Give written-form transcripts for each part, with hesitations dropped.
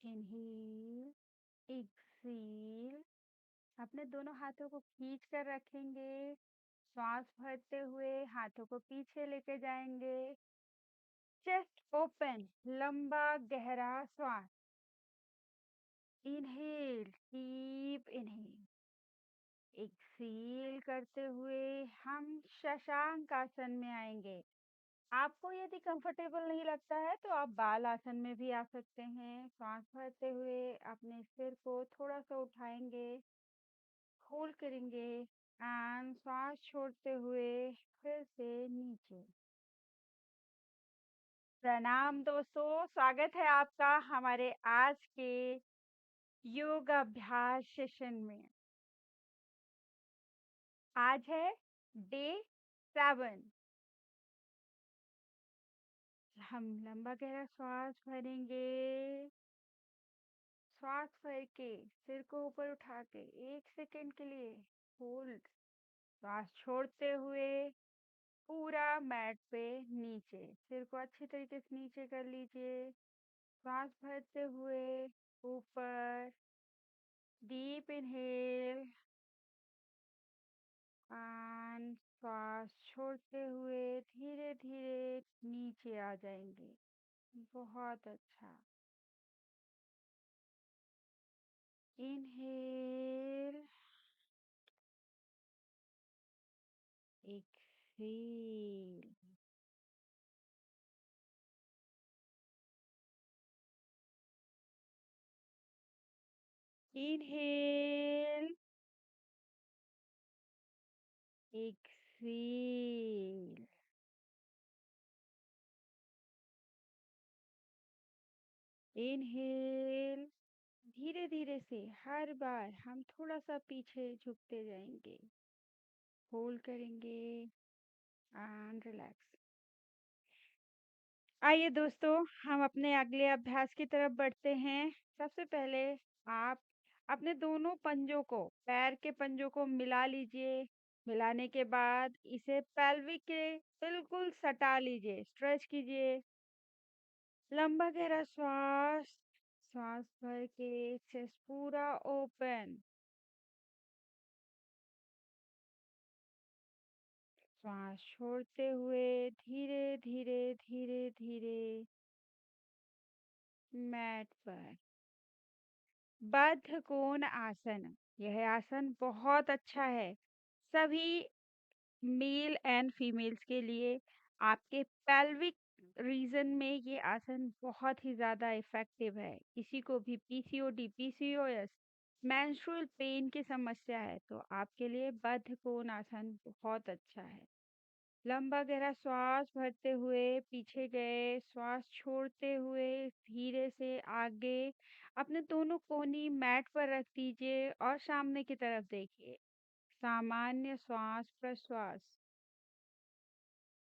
Inhale, exhale. अपने दोनों हाथों को खींच कर रखेंगे। श्वास भरते हुए हाथों को पीछे लेके जाएंगे। चेस्ट ओपन, लंबा गहरा श्वास। Inhale, deep inhale. एक्सहेल करते हुए हम शशांक आसन में आएंगे। आपको यदि कंफर्टेबल नहीं लगता है तो आप बाल आसन में भी आ सकते हैं। सांस भरते हुए अपने सिर को थोड़ा सा उठाएंगे, होल्ड करेंगे एंड सांस छोड़ते हुए फिर से नीचे। प्रणाम दोस्तों, स्वागत है आपका हमारे आज के योग अभ्यास सेशन में। आज है डे 7। हम लंबा गहरा श्वास भरेंगे। श्वास भर के सिर को ऊपर उठा के 1 सेकेंड के लिए होल्ड। श्वास छोड़ते हुए पूरा मैट पे नीचे, सिर को अच्छी तरीके से नीचे कर लीजिए। श्वास भरते हुए ऊपर, डीप इनहेल एंड श्वास छोड़ते हुए धीरे धीरे नीचे आ जाएंगे। बहुत अच्छा। Inhale, exhale. Inhale, exhale. Inhale, धीरे धीरे से हर बार हम थोड़ा सा पीछे झुकते जाएंगे। होल्ड करेंगे एंड रिलैक्स। आइए दोस्तों, हम अपने अगले अभ्यास की तरफ बढ़ते हैं। सबसे पहले आप अपने दोनों पंजों को, पैर के पंजों को मिला लीजिए। मिलाने के बाद इसे पेल्विक के बिल्कुल सटा लीजिए, स्ट्रेच कीजिए। लंबा गहरा श्वास, श्वास भर के चेस्ट पूरा ओपन। श्वास छोड़ते हुए धीरे धीरे धीरे धीरे मैट पर। बद्ध कोण आसन, यह आसन बहुत अच्छा है सभी मेल एंड फीमेल्स के लिए। आपके पेल्विक रीजन में ये आसन बहुत ही ज़्यादा इफेक्टिव है। किसी को भी पीसीओडी, पीसीओएस, मेंस्ट्रुअल पेन की समस्या है तो आपके लिए बद्ध कोण आसन बहुत अच्छा है। लंबा गहरा श्वास भरते हुए पीछे गए, श्वास छोड़ते हुए धीरे से आगे अपने दोनों कोहनी मैट पर रख दीजिए और सामने की तरफ देखिए। सामान्य श्वास प्रश्वास।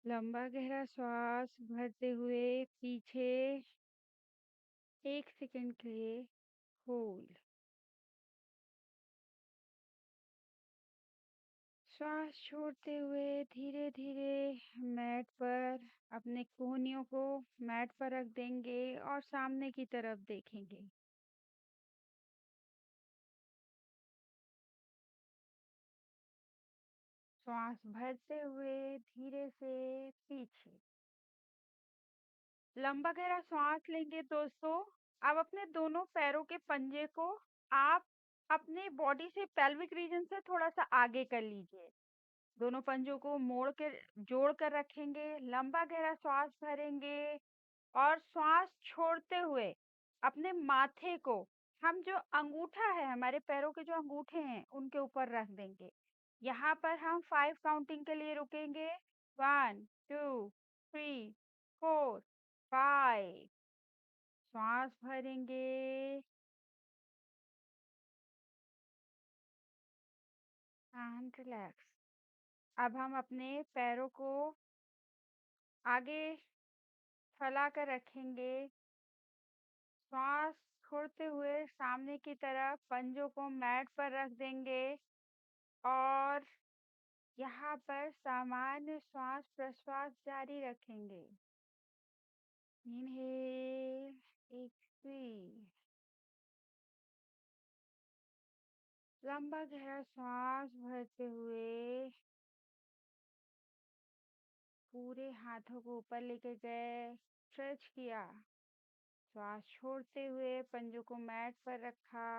लंबा गहरा श्वास भरते हुए पीछे 1 सेकेंड के लिए होल्ड। श्वास छोड़ते हुए धीरे धीरे मैट पर अपने कोहनियों को मैट पर रख देंगे और सामने की तरफ देखेंगे। श्वास भरते हुए धीरे से पीछे। लंबा गहरा सांस लेंगे दोस्तों। अब अपने दोनों पैरों के पंजे को आप अपने बॉडी से पेल्विक रीजन से थोड़ा सा आगे कर लीजिए। दोनों पंजों को मोड़ कर जोड़ कर रखेंगे। लंबा गहरा श्वास भरेंगे और श्वास छोड़ते हुए अपने माथे को, हम जो अंगूठा है, हमारे पैरों के जो अंगूठे हैं उनके ऊपर रख देंगे। यहाँ पर हम 5 काउंटिंग के लिए रुकेंगे। 1 2 3 4 5। श्वास भरेंगे एंड रिलैक्स। अब हम अपने पैरों को आगे फैला कर रखेंगे। श्वास छोड़ते हुए सामने की तरफ पंजों को मैट पर रख देंगे और यहाँ पर सामान्य श्वास प्रश्वास जारी रखेंगे। Inhale, exhale. लंबा गहरा श्वास भरते हुए पूरे हाथों को ऊपर लेके गए, स्ट्रेच किया। श्वास छोड़ते हुए पंजों को मैट पर रखा।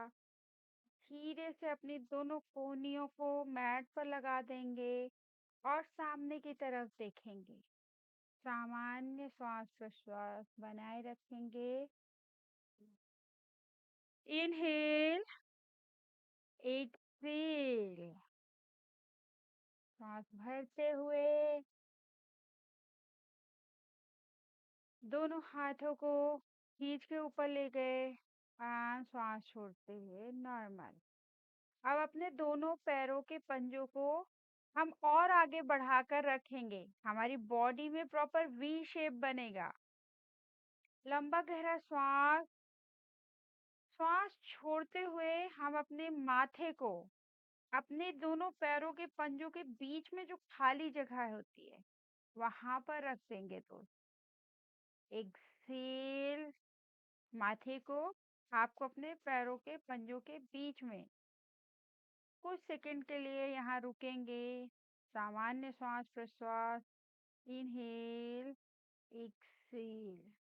धीरे से अपनी दोनों कोहनियों को मैट पर लगा देंगे और सामने की तरफ देखेंगे। सामान्य श्वास प्रश्वास बनाए रखेंगे। Inhale, exhale. सांस भरते हुए दोनों हाथों को खींच के ऊपर ले गए और सांस छोड़ते हुए नॉर्मल। अब अपने दोनों पैरों के पंजों को हम और आगे बढ़ाकर रखेंगे। हमारी बॉडी में प्रॉपर वी शेप बनेगा। लंबा गहरा श्वास श्वास छोड़ते हुए हम अपने माथे को अपने दोनों पैरों के पंजों के बीच में जो खाली जगह होती है वहां पर रख देंगे। तो एक्सेल, माथे को आपको अपने पैरों के पंजों के बीच में कुछ सेकंड के लिए यहाँ रुकेंगे। सामान्य श्वास प्रश्वास। Inhale, exhale,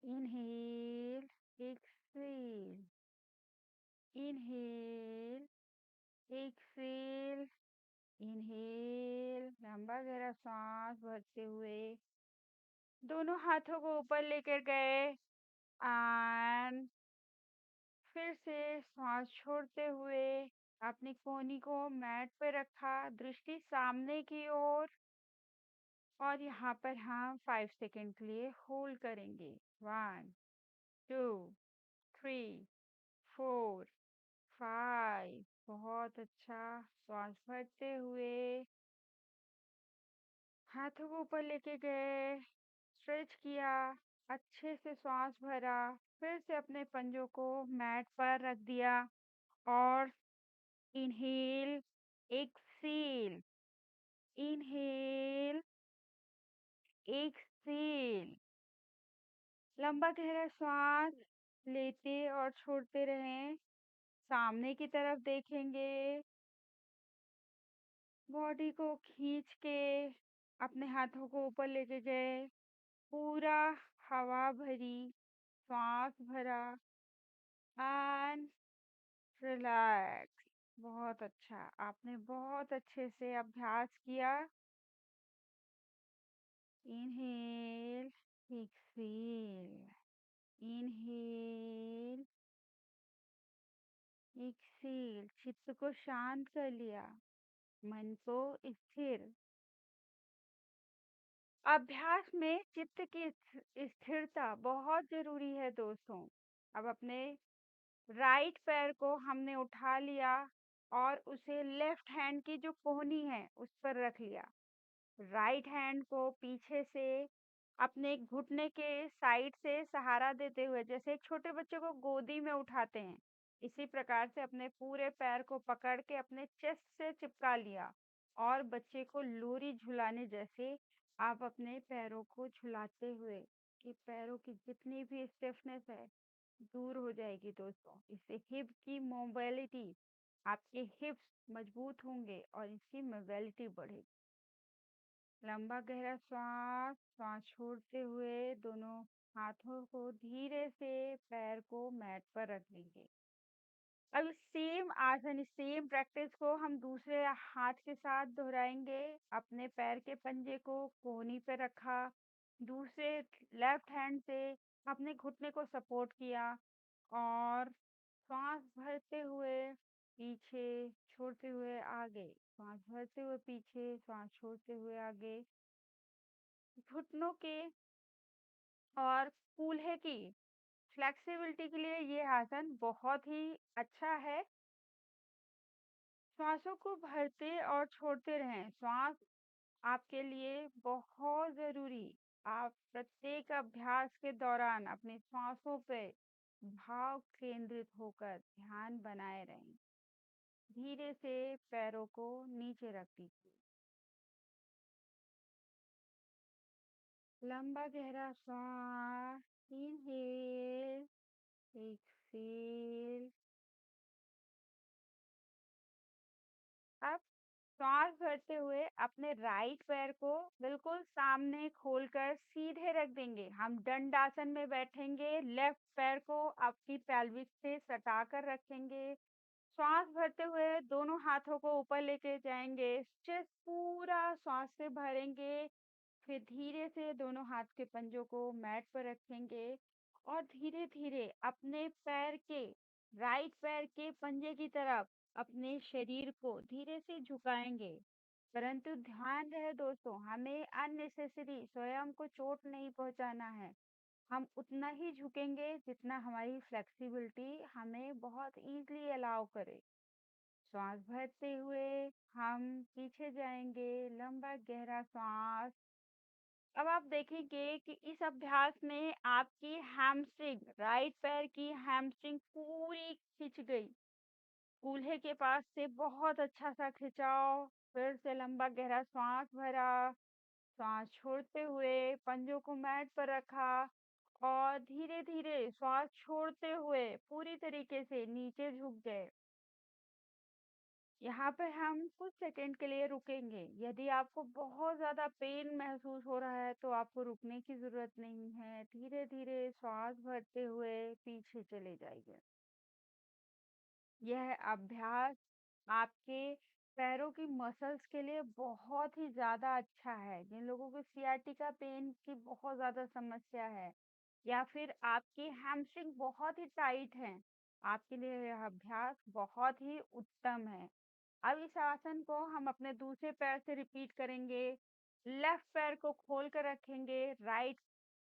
inhale, exhale, inhale, exhale, inhale. लंबा गहरा सांस भरते हुए दोनों हाथों को ऊपर लेकर गए एंड फिर से सांस छोड़ते हुए अपनी कोहनी को मैट पे रखा, दृष्टि सामने की ओर। और यहाँ पर हम 5 सेकंड के लिए होल्ड करेंगे। 1, 2, 3, 4, 5। बहुत अच्छा। श्वास भरते हुए हाथों को ऊपर लेके गए, स्ट्रेच किया, अच्छे से श्वास भरा, फिर से अपने पंजों को मैट पर रख दिया और इनहेल, एक्सेल, इनहेल, एक्सेल। लंबा गहरा श्वास लेते और छोड़ते रहें। सामने की तरफ देखेंगे। बॉडी को खींच के अपने हाथों को ऊपर लेके गए। पूरा हवा भरी, श्वास भरा एंड रिलैक्स। बहुत अच्छा, आपने बहुत अच्छे से अभ्यास किया। Inhale, exhale, inhale, exhale. चित्त को शांत कर लिया, मन को स्थिर। अभ्यास में चित्त की स्थिरता बहुत जरूरी है दोस्तों। अब अपने राइट पैर को हमने उठा लिया और उसे लेफ्ट हैंड की जो कोहनी है उस पर रख लिया। राइट हैंड को पीछे से अपने घुटने के साइड से सहारा देते हुए, जैसे एक छोटे बच्चे को गोदी में उठाते हैं, इसी प्रकार से अपने पूरे पैर को पकड़ के अपने चेस्ट से चिपका लिया और बच्चे को लोरी झुलाने जैसे आप अपने पैरों को झुलाते हुए कि पैरों की जितनी भी स्टिफनेस है दूर हो जाएगी दोस्तों। इससे हिप की मोबिलिटी, आपके हिप्स मजबूत होंगे और इसकी मोबिलिटी बढ़ेगी। लंबा गहरा श्वास श्वास छोड़ते हुए दोनों हाथों को धीरे से पैर को मैट पर रख लेंगे। अब सेम आसन, सेम प्रैक्टिस को हम दूसरे हाथ के साथ दोहराएंगे। अपने पैर के पंजे को कोहनी पे रखा, दूसरे लेफ्ट हैंड से अपने घुटने को सपोर्ट किया और श्वास भरते हुए पीछे, छोड़ते हुए आगे, श्वास भरते हुए पीछे, श्वास छोड़ते हुए आगे। घुटनों के और कूल्हे की फ्लेक्सिबिलिटी के लिए ये आसन बहुत ही अच्छा है। श्वासों को भरते और छोड़ते रहें। श्वास आपके लिए बहुत जरूरी। आप प्रत्येक अभ्यास के दौरान अपनी श्वासों पे भाव केंद्रित होकर ध्यान बनाए रहें। धीरे से पैरों को नीचे रख दीजिए। लंबा गहरा श्वास। इनहेल, एक्सेल, श्वास भरते हुए अपने राइट पैर को बिल्कुल सामने खोलकर सीधे रख देंगे। हम दंडासन में बैठेंगे। लेफ्ट पैर को आपकी पेल्विस से सटाकर रखेंगे। श्वास भरते हुए दोनों हाथों को ऊपर लेके जाएंगे। चेस्ट पूरा श्वास से भरेंगे। फिर धीरे से दोनों हाथ के पंजों को मैट पर रखेंगे और धीरे धीरे अपने पैर के राइट पैर के पंजे की तरफ अपने शरीर को धीरे से झुकाएंगे। परंतु ध्यान रहे दोस्तों, हमें अननेसेसरी स्वयं को चोट नहीं पहुंचाना है। हम उतना ही झुकेंगे जितना हमारी फ्लेक्सिबिलिटी हमें बहुत इजीली अलाउ करे। श्वास भरते हुए हम पीछे जाएंगे, लंबा गहरा सांस। अब आप देखेंगे कि इस अभ्यास में आपकी हैमस्ट्रिंग, राइट पैर की हैमस्ट्रिंग पूरी खिंच गई। कूल्हे के पास से बहुत अच्छा सा खिंचाव। फिर से लंबा गहरा सांस भरा। सांस छोड़ते हुए पंजों को मैट पर रखा और धीरे धीरे श्वास छोड़ते हुए पूरी तरीके से नीचे झुक गए। यहाँ पे हम कुछ सेकंड के लिए रुकेंगे। यदि आपको बहुत ज़्यादा पेन महसूस हो रहा है तो आपको रुकने की ज़रूरत नहीं है। धीरे धीरे श्वास भरते हुए पीछे चले जाइए। यह अभ्यास आपके पैरों की मसल्स के लिए बहुत ही ज़्यादा अच्छा है। जिन लोगों को सियाटिका पेन की बहुत ज़्यादा समस्या है या फिर आपकी हैमस्ट्रिंग बहुत ही टाइट है, आपके लिए यह अभ्यास बहुत ही उत्तम है। अब इस आसन को हम अपने दूसरे पैर से रिपीट करेंगे। लेफ्ट पैर को खोल कर रखेंगे। राइट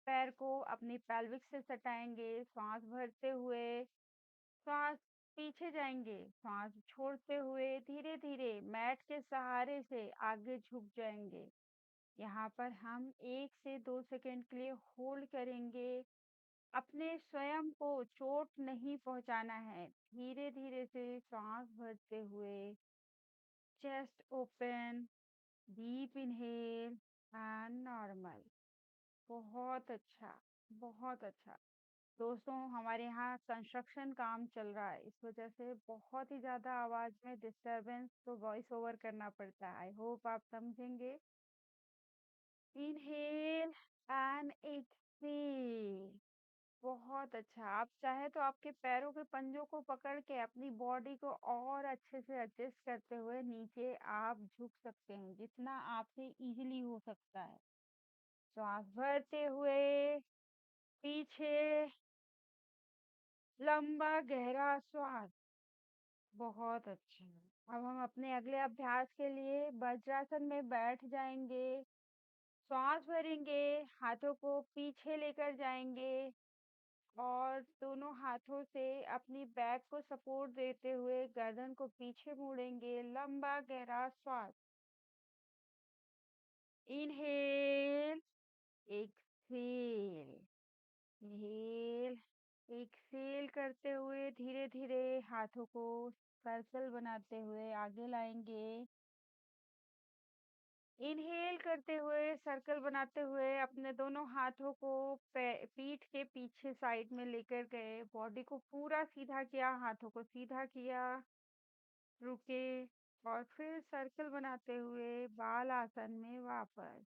पैर को अपनी पेल्विक से सटाएंगे। सांस भरते हुए श्वास पीछे जाएंगे। श्वास छोड़ते हुए धीरे धीरे मैट के सहारे से आगे झुक जाएंगे। यहाँ पर हम 1 से 2 सेकंड के लिए होल्ड करेंगे। अपने स्वयं को चोट नहीं पहुंचाना है। धीरे धीरे से सांस भरते हुए chest open, deep inhale and normal. बहुत अच्छा, बहुत अच्छा। दोस्तों, हमारे यहाँ कंस्ट्रक्शन काम चल रहा है, इस वजह से बहुत ही ज़्यादा आवाज़ में डिस्टरबेंस तो वॉइस ओवर करना पड़ता है। आई होप आप समझेंगे। Inhale and exhale. बहुत अच्छा। आप चाहे तो आपके पैरों के पंजों को पकड़ के अपनी बॉडी को और अच्छे से एडजस्ट करते हुए नीचे आप झुक सकते हैं, जितना आपसे इजीली हो सकता है। श्वास भरते हुए पीछे लंबा गहरा श्वास। बहुत अच्छा। अब हम अपने अगले अभ्यास के लिए वज्रासन में बैठ जाएंगे। श्वास भरेंगे, हाथों को पीछे लेकर जाएंगे और दोनों हाथों से अपनी बैक को सपोर्ट देते हुए गर्दन को पीछे मोड़ेंगे। लंबा गहरा श्वास। इनहेल, एक्सहेल, इनहेल, एक्सहेल करते हुए धीरे धीरे हाथों को सर्कल बनाते हुए आगे लाएंगे। इनहेल करते हुए सर्कल बनाते हुए अपने दोनों हाथों को पीठ के पीछे साइड में लेकर गए। बॉडी को पूरा सीधा किया, हाथों को सीधा किया, रुके और फिर सर्कल बनाते हुए बाल आसन में वापस।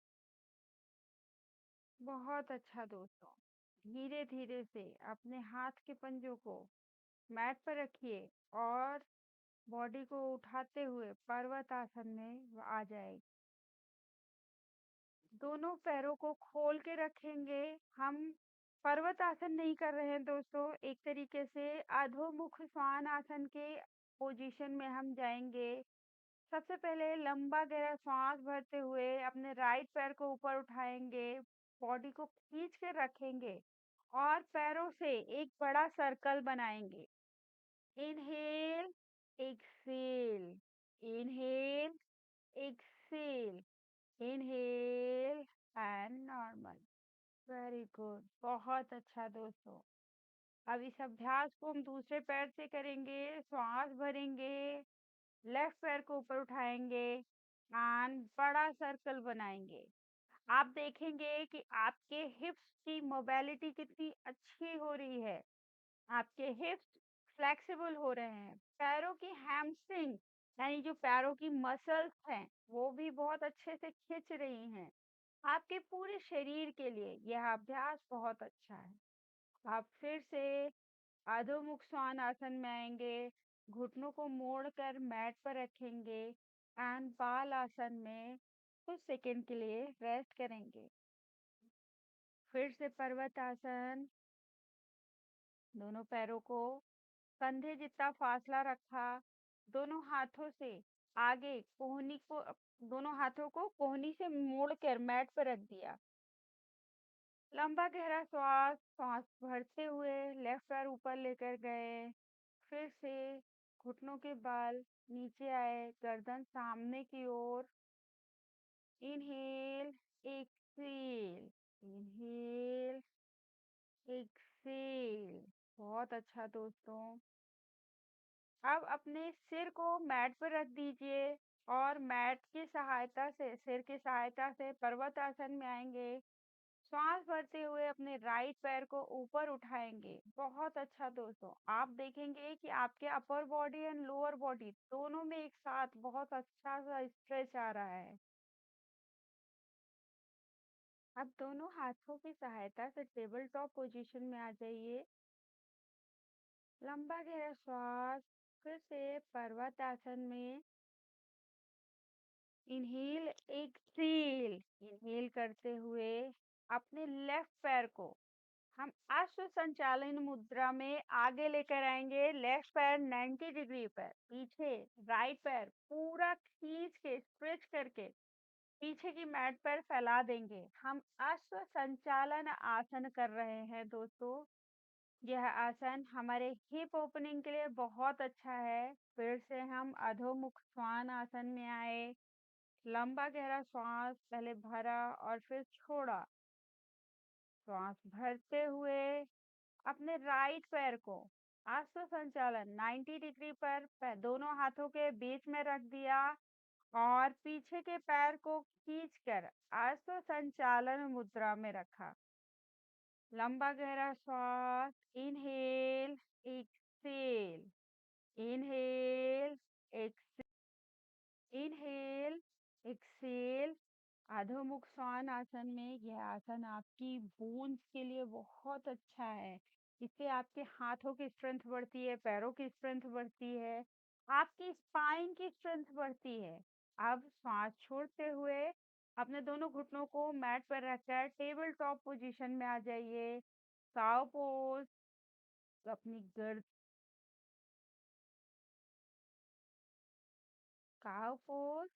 बहुत अच्छा दोस्तों। धीरे धीरे से अपने हाथ के पंजों को मैट पर रखिए और बॉडी को उठाते हुए पर्वत आसन में आ जाए। दोनों पैरों को खोल के रखेंगे। हम पर्वत आसन नहीं कर रहे हैं दोस्तों, एक तरीके से अधोमुख श्वान आसन के पोजीशन में हम जाएंगे। सबसे पहले लंबा गहरा सांस भरते हुए अपने राइट पैर को ऊपर उठाएंगे। बॉडी को खींच के रखेंगे और पैरों से एक बड़ा सर्कल बनाएंगे। Inhale, exhale, inhale, exhale, inhale and normal. Very good, बहुत अच्छा दोस्तों। अब इस अभ्यास को हम दूसरे पैर से करेंगे। श्वास भरेंगे, लेफ्ट पैर को ऊपर उठाएंगे एंड बड़ा सर्कल बनाएंगे। आप देखेंगे कि आपके हिप्स की मोबिलिटी कितनी अच्छी हो रही है। आपके हिप्स फ्लेक्सिबल हो रहे हैं। पैरों की हैमस्ट्रिंग यानी जो पैरों की मसल्स हैं वो भी बहुत अच्छे से खिंच रही हैं। आपके पूरे शरीर के लिए यह अभ्यास बहुत अच्छा है। आप फिर से अधोमुख श्वान आसन में आएंगे, घुटनों को मोड़कर मैट पर रखेंगे एंड बाल आसन में कुछ सेकंड के लिए रेस्ट करेंगे। फिर से पर्वत आसन, दोनों पैरों को कंधे जितना फासला रखा, दोनों हाथों से आगे कोहनी को, दोनों हाथों को कोहनी से मोड़कर मैट पर रख दिया। लंबा गहरा श्वास सांस भरते हुए लेफ्ट पैर ऊपर लेकर गए। फिर से घुटनों के बाल नीचे आए, गर्दन सामने की ओर। Inhale, exhale, inhale, exhale. बहुत अच्छा दोस्तों। अब अपने सिर को मैट पर रख दीजिए और मैट की सहायता से, सिर की सहायता से पर्वत आसन में आएंगे। श्वास भरते हुए अपने राइट पैर को ऊपर उठाएंगे। बहुत अच्छा दोस्तों, आप देखेंगे कि आपके upper body and lower body दोनों में एक साथ बहुत अच्छा सा स्ट्रेच आ रहा है। अब दोनों हाथों की सहायता से टेबल टॉप पोजीशन में आ जाइए। लंबा गहरा श्वास, फिर से पर्वत आसन में इनहेल, एक्सेल। इनहेल करते हुए अपने लेफ्ट पैर को हम अश्व संचालन मुद्रा में आगे लेकर आएंगे। लेफ्ट पैर 90 डिग्री पर पीछे, राइट पैर पूरा खींच के स्ट्रेच करके पीछे की मैट पर फैला देंगे। हम अश्व संचालन आसन कर रहे हैं दोस्तों। यह आसन हमारे हिप ओपनिंग के लिए बहुत अच्छा है। फिर से हम अधोमुख श्वान आसन में आए। लंबा गहरा श्वास पहले भरा और फिर छोड़ा। श्वास भरते हुए अपने राइट पैर को आश्व संचालन 90 डिग्री पर दोनों हाथों के बीच में रख दिया और पीछे के पैर को खींचकर आश्व संचालन मुद्रा में रखा। लंबा गहरा श्वास, inhale, exhale, inhale, exhale, inhale, exhale. अधोमुख श्वान आसन में यह आसन आपकी बोन्स के लिए बहुत अच्छा है। इससे आपके हाथों की स्ट्रेंथ बढ़ती है, पैरों की स्ट्रेंथ बढ़ती है, आपकी स्पाइन की स्ट्रेंथ बढ़ती है। अब श्वास छोड़ते हुए अपने दोनों घुटनों को मैट पर रखकर टेबल टॉप पोजीशन में आ जाइए। काव पोज, अपनी गर्द काव पोज,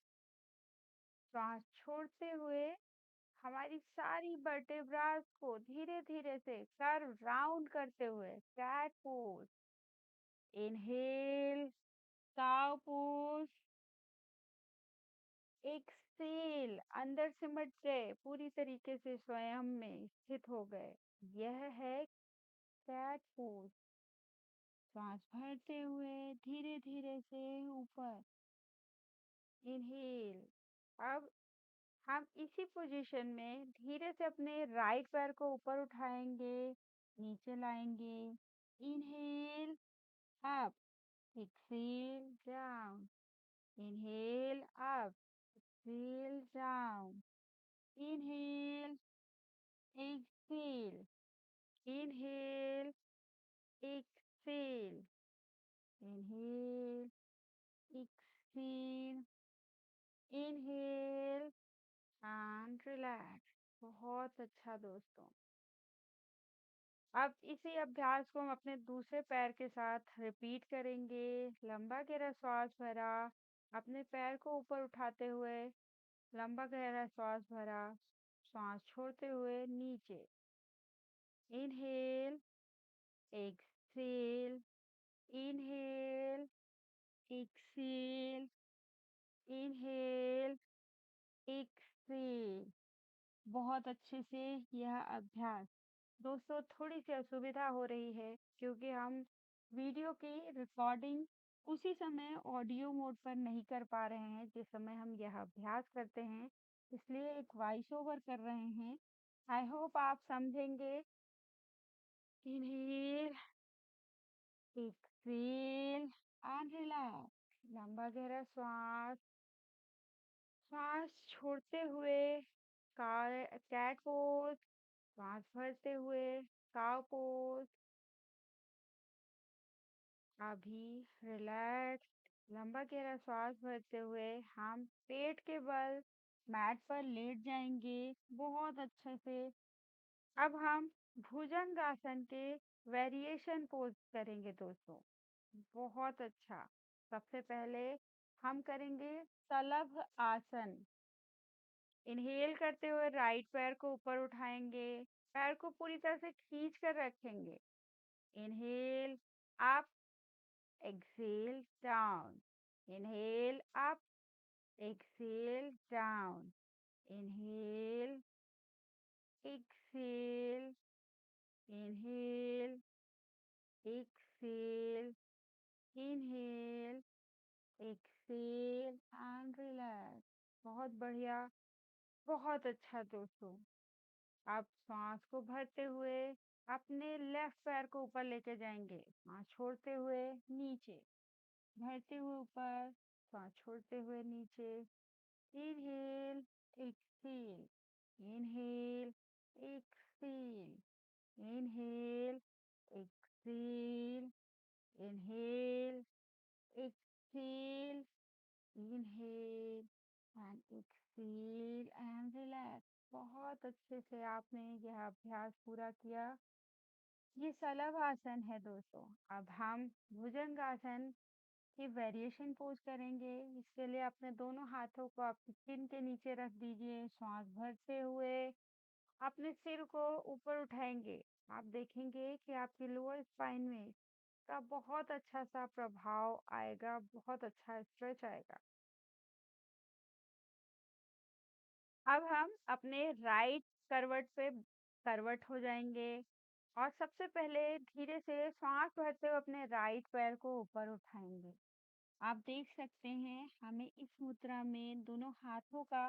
श्वास छोड़ते हुए हमारी सारी वर्टेब्रास को धीरे धीरे से कर्व राउंड करते हुए कैट पोज। इनहेल, काव पोज, एक्सेल, अंदर सिमट गए, पूरी तरीके से स्वयं में स्थित हो गए। यह है कैट पोज। श्वास भरते हुए धीरे धीरे से ऊपर। इनहेल। अब हम इसी पोजीशन में धीरे से अपने राइट पैर को ऊपर उठाएंगे, नीचे लाएंगे। Inhale, up, exhale, down. Inhale, up, exhale, down. Inhale, exhale, inhale, exhale, inhale, exhale, inhale and relax. बहुत अच्छा दोस्तों। अब इसी अभ्यास को हम अपने दूसरे पैर के साथ रिपीट करेंगे। लंबा गहरा श्वास भरा, अपने पैर को ऊपर उठाते हुए लंबा गहरा श्वास भरा, श्वास छोड़ते हुए नीचे। Inhale, exhale, inhale, exhale, inhale, exhale. बहुत अच्छे से यह अभ्यास। दोस्तों, थोड़ी सी असुविधा हो रही है क्योंकि हम वीडियो की रिकॉर्डिंग उसी समय ऑडियो मोड पर नहीं कर पा रहे हैं जिस समय हम यह अभ्यास करते हैं, इसलिए एक वॉइस ओवर कर रहे हैं। आई होप आप समझेंगे। Inhale, exhale and relax. लंबा गहरा श्वास। श्वास छोड़ते हुए कैट पोज। श्वास भरते हुए काव पोज। अभी रिलैक्स। लंबा गहरा श्वास भरते हुए हम पेट के बल मैट पर लेट जाएंगे बहुत अच्छे से। अब हम भुजंग आसन के वेरिएशन पोज करेंगे दोस्तों। बहुत अच्छा। सबसे पहले हम करेंगे सलभ आसन। इनहेल करते हुए राइट पैर को ऊपर उठाएंगे। पैर को पूरी तरह से खींच कर रखेंगे। Inhale up, exhale down. Inhale up, exhale down. Inhale, exhale, inhale, exhale, inhale, exhale and relax. बहुत बढ़िया। बहुत अच्छा दोस्तों। आप सांस को भरते हुए अपने लेफ्ट पैर को ऊपर लेके जाएंगे। सांस छोड़ते हुए नीचे, भरते हुए ऊपर, सांस छोड़ते हुए नीचे। Inhale, exhale, inhale, exhale, inhale, exhale, inhale, exhale, inhale and exhale and relax. बहुत अच्छे से आपने यह अभ्यास पूरा किया। ये सलभ आसन है दोस्तों। अब हम भुजंग आसन की वेरिएशन पोज करेंगे। इसके लिए अपने दोनों हाथों को आपकी चिन के नीचे रख दीजिए। श्वास भरते हुए अपने सिर को ऊपर उठाएंगे। आप देखेंगे कि आपकी लोअर स्पाइन में का बहुत अच्छा सा प्रभाव आएगा। बहुत अच्छा स्ट्रेच आएगा। अब हम अपने राइट करवट पे करवट हो जाएंगे और सबसे पहले धीरे से सांस भरते हुए अपने राइट पैर को ऊपर उठाएंगे। आप देख सकते हैं हमें इस मुद्रा में दोनों हाथों का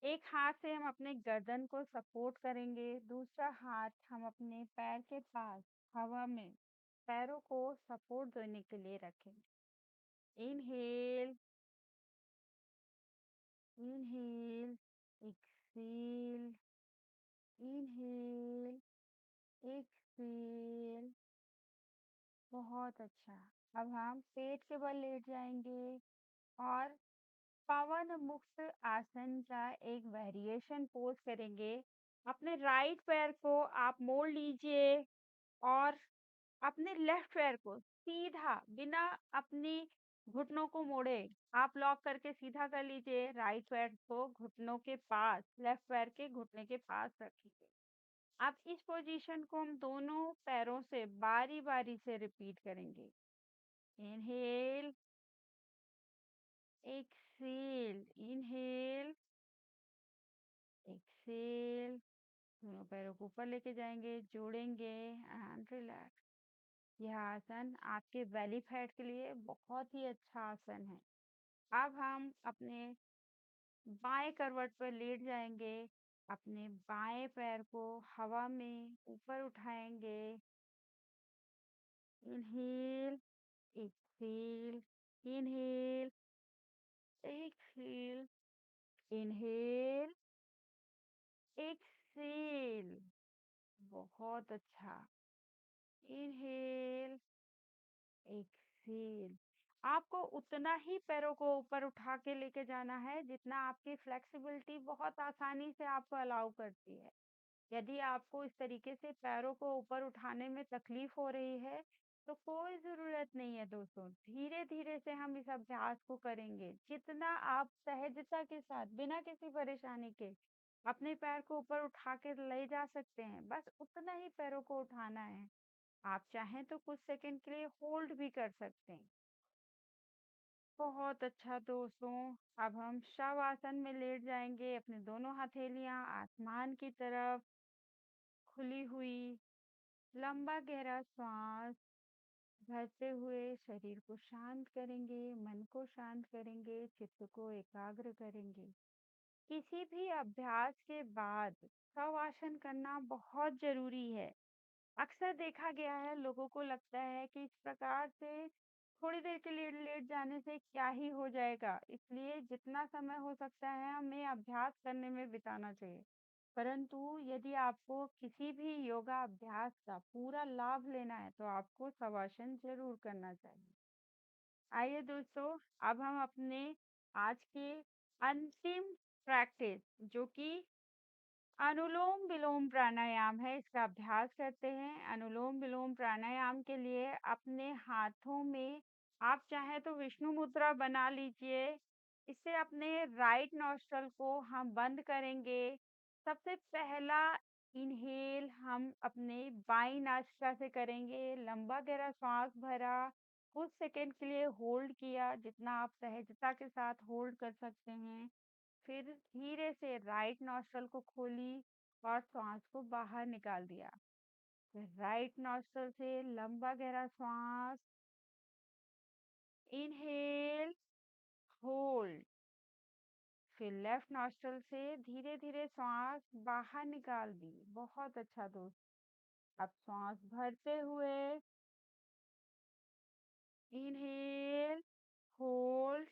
एक हाथ से हम अपने गर्दन को सपोर्ट करेंगे। दूसरा हाथ हम अपने पैर के पास हवा में पैरों को सपोर्ट देने के लिए रखेंगे। Inhale, inhale, exhale, inhale, exhale. बहुत अच्छा। अब हम पेट के बल लेट जाएंगे और पवन मुक्त आसन का एक वेरिएशन पोज करेंगे। अपने राइट पैर को आप मोड़ लीजिए और अपने लेफ्ट पैर को सीधा बिना अपनी घुटनों को मोड़े आप लॉक करके सीधा कर लीजिए। राइट पैर को घुटनों के पास, लेफ्ट पैर के घुटने के पास रखिए। अब इस पोजीशन को हम दोनों पैरों से बारी बारी से रिपीट करेंगे। Inhale, exhale, inhale, exhale. दोनों पैरों को ऊपर लेके जाएंगे, जोड़ेंगे एंड रिलैक्स। यह आसन आपके बेली फैट के लिए बहुत ही अच्छा आसन है। अब हम अपने बाएं करवट पर लेट जाएंगे। अपने बाएं पैर को हवा में ऊपर उठाएंगे। Inhale, exhale, inhale, exhale, inhale, exhale. बहुत अच्छा। Inhale, exhale. आपको उतना ही पैरों को ऊपर उठा के लेके जाना है जितना आपकी फ्लेक्सिबिलिटी बहुत आसानी से आपको अलाउ करती है। यदि आपको इस तरीके से पैरों को ऊपर उठाने में तकलीफ हो रही है तो कोई जरूरत नहीं है दोस्तों। धीरे धीरे से हम इस अभ्यास को करेंगे। जितना आप सहजता के साथ बिना किसी परेशानी के अपने पैर को ऊपर उठा के ले जा सकते हैं, बस उतना ही पैरों को उठाना है। आप चाहें तो कुछ सेकंड के लिए होल्ड भी कर सकते हैं। बहुत अच्छा दोस्तों। अब हम शव आसन में लेट जाएंगे। अपने दोनों हथेलियां आसमान की तरफ खुली हुई। लंबा गहरा श्वास भरते हुए शरीर को शांत करेंगे, मन को शांत करेंगे, चित्त को एकाग्र करेंगे। किसी भी अभ्यास के बाद शव आसन करना बहुत जरूरी है। अक्सर देखा गया है लोगों को लगता है कि इस प्रकार से थोड़ी देर के लिए लेट जाने से क्या ही हो जाएगा, इसलिए जितना समय हो सकता है हमें अभ्यास करने में बिताना चाहिए। परंतु यदि आपको किसी भी योगा अभ्यास का पूरा लाभ लेना है तो आपको शवासन जरूर करना चाहिए। आइए दोस्तों, अब हम अपने आज के अंतिम प्रैक्टिस, जो कि अनुलोम विलोम प्राणायाम है, इसका अभ्यास करते हैं। अनुलोम विलोम प्राणायाम के लिए अपने हाथों में आप चाहे तो विष्णु मुद्रा बना लीजिए। इससे अपने राइट नॉस्ट्रल को हम बंद करेंगे। सबसे पहला इनहेल हम अपने बाई नासिका से करेंगे। लंबा गहरा सांस भरा, कुछ सेकंड के लिए होल्ड किया, जितना आप सहजता के साथ होल्ड कर सकते हैं। फिर धीरे से राइट नॉस्ट्रल को खोली और सांस को बाहर निकाल दिया। फिर राइट नॉस्ट्रल से लंबा गहरा सांस, इनहेल, होल्ड। फिर लेफ्ट नॉस्ट्रल से धीरे धीरे सांस बाहर निकाल दी। बहुत अच्छा दोस्त। अब सांस भरते हुए इनहेल, होल्ड,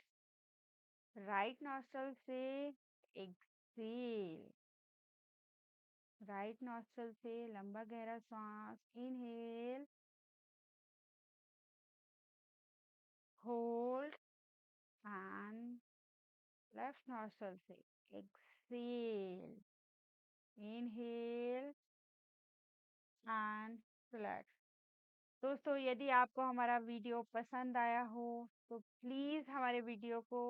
राइट नॉस्ट्रल से एक्सेल। राइट नॉस्ट्रल से लंबा गहरा सांस, inhale, hold and left nostril से एक्सेल। Inhale and relax. दोस्तों, यदि आपको हमारा वीडियो पसंद आया हो तो प्लीज हमारे वीडियो को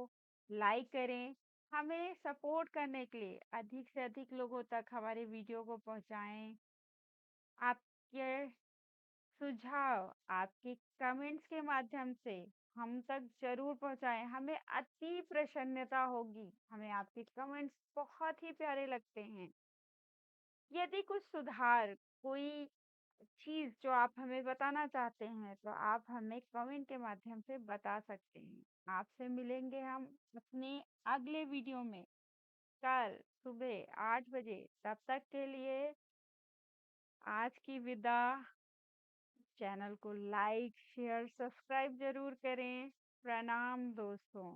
लाइक करें। हमें सपोर्ट करने के लिए अधिक से अधिक लोगों तक हमारे वीडियो को पहुंचाएं। आपके सुझाव आपके कमेंट्स के माध्यम से हम तक जरूर पहुंचाएं। हमें अति प्रसन्नता होगी। हमें आपके कमेंट्स बहुत ही प्यारे लगते हैं। यदि कुछ सुधार, कोई चीज जो आप हमें बताना चाहते हैं तो आप हमें कमेंट के माध्यम से बता सकते हैं। आपसे मिलेंगे हम अपने अगले वीडियो में कल सुबह 8 बजे। तब तक के लिए आज की विदा। चैनल को लाइक शेयर सब्सक्राइब जरूर करें। प्रणाम दोस्तों।